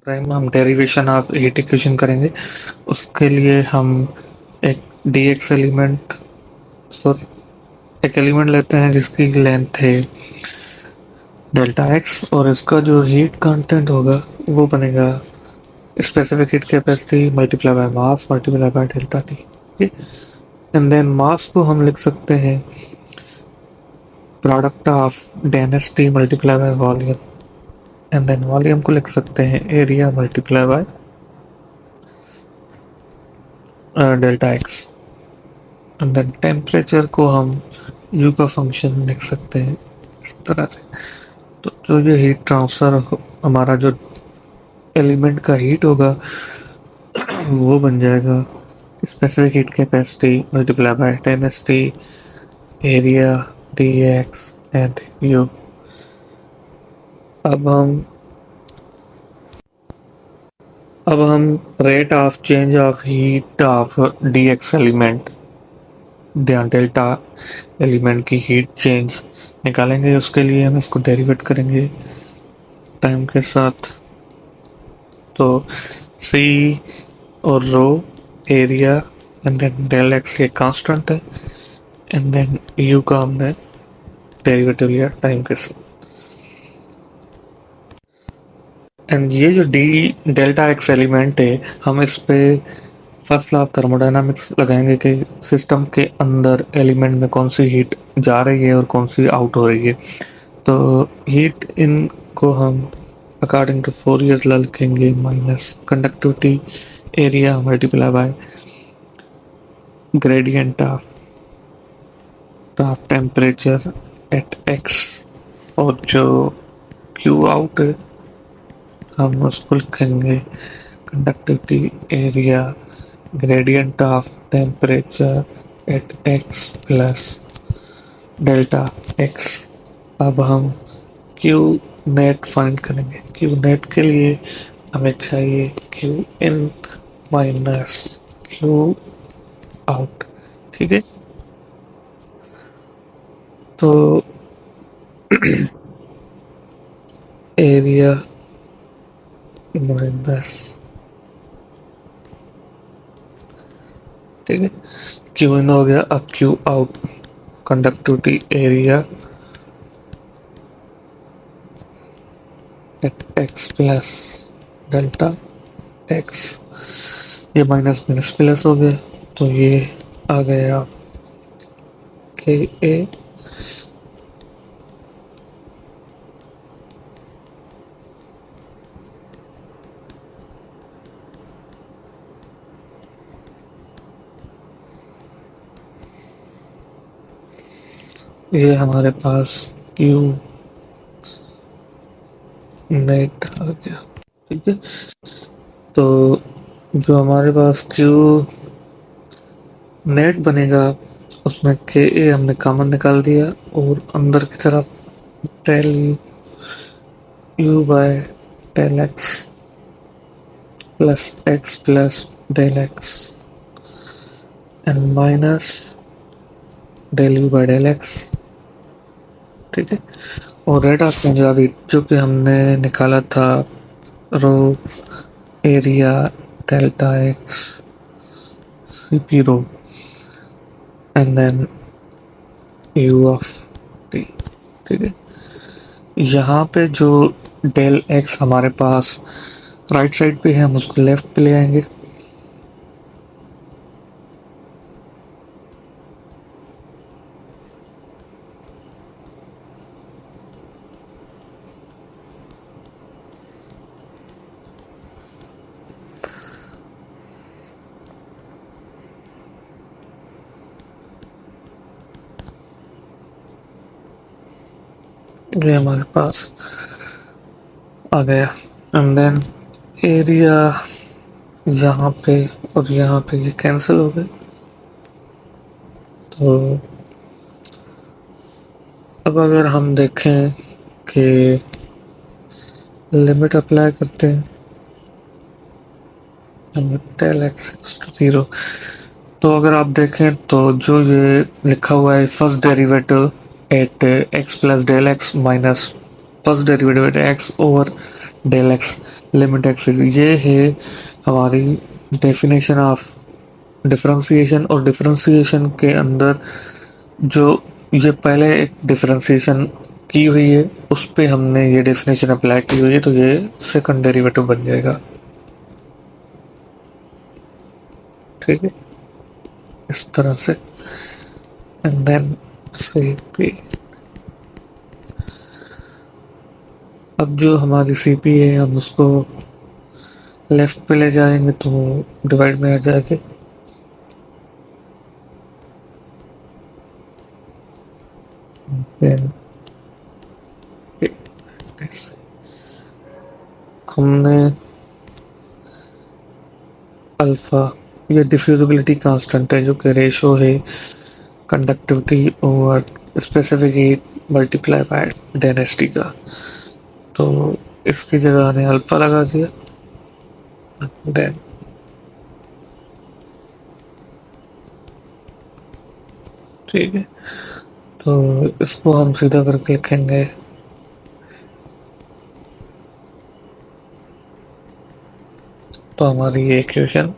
Prime हम derivation of heat equation करेंगे। उसके लिए हम एक dx एलिमेंट सॉरी एक एलिमेंट लेते हैं जिसकी लेंथ है डेल्टा एक्स, और इसका जो हीट कंटेंट होगा वो बनेगा specific heat capacity multiply by mass multiply by delta T. And then mass को हम लिख सकते हैं product of density multiply by volume, and then volume को लिख सकते हैं area multiply by delta x. And then temperature को हम यू का फंक्शन लिख सकते हैं इस तरह से। तो जो ये हीट ट्रांसफर हमारा जो एलिमेंट का हीट होगा वो बन जाएगा specific heat capacity multiply by density area D x and you. अब हम अब हम rate of change of heat of D x element delta element की हीट चेंज निकालेंगे। उसके लिए हम इसको डेरिवेट करेंगे टाइम के साथ। तो सी और rho area and then del x ये कांस्टेंट है, एंड देन यू का हमने डेरिवेटिव लिया टाइम के साथ। एंड ये जो डी डेल्टा एक्स एलिमेंट है, हम इस पे फर्स्ट लॉ ऑफ थर्मोडायनामिक्स लगाएंगे कि सिस्टम के अंदर एलिमेंट में कौन सी हीट जा रही है और कौन सी आउट हो रही है। तो हीट इन को हम अकॉर्डिंग टू फोरियर लॉ लिखेंगे minus conductivity area multiply bye gradient of temperature at x, और जो क्यू आउट है हम उसको लिखेंगे conductivity area gradient of temperature at X plus delta x. अब हम क्यू नेट फाइंड करेंगे। क्यू नेट के लिए हमें चाहिए Q in minus Q out. ठीक है, तो एरिया माइनस, ठीक है, क्यू इन हो गया। अब Q out conductivity area at X plus delta x. ये माइनस माइनस प्लस हो गया, तो ये आ गया के ए ये हमारे पास क्यू नेट आ गया। ठीक है, तो जो हमारे पास क्यू नेट बनेगा उसमें के ए हमने कॉमन निकाल दिया, और अंदर की तरफ del u by del x plus del x and minus del u by del x. ठीक है, और rate of change of heat जो कि हमने निकाला था rho area delta x CP rho and then u of t. ठीक है, यहाँ पे जो डेल एक्स हमारे पास राइट साइड पे है हम उसको लेफ्ट पे ले आएंगे। ये हमारे पास आ गया, एंड देन एरिया यहाँ पे और यहाँ पे ये कैंसिल हो गए। तो अब अगर हम देखें कि लिमिट अप्लाई करते हैं डेल एक्स टू 0, तो अगर आप देखें तो जो ये लिखा हुआ है first derivative at X plus del X minus first derivative at X over del X limit X, ये है हमारी डेफिनेशन ऑफ डिफरेंशिएशन। और डिफरेंशिएशन के अंदर जो ये पहले एक डिफरेंशिएशन की हुई है उस पे हमने ये डेफिनेशन अप्लाई की हुई है, तो ये सेकंड डेरिवेटिव बन जाएगा। ठीक है, इस तरह से। एंड देन सी पी, अब जो हमारी सी पी है हम उसको लेफ्ट पे ले जाएंगे तो डिवाइड में आ जाएगी। Then हमने अल्फा, ये डिफ्यूजिबिलिटी कांस्टेंट है जो कि रेशो है conductivity over specific heat multiply by density का, तो इसकी जगह ने अल्फा लगा दिया। देन ठीक है, तो इसको हम सीधा करके लिखेंगे तो हमारी ये इक्वेशन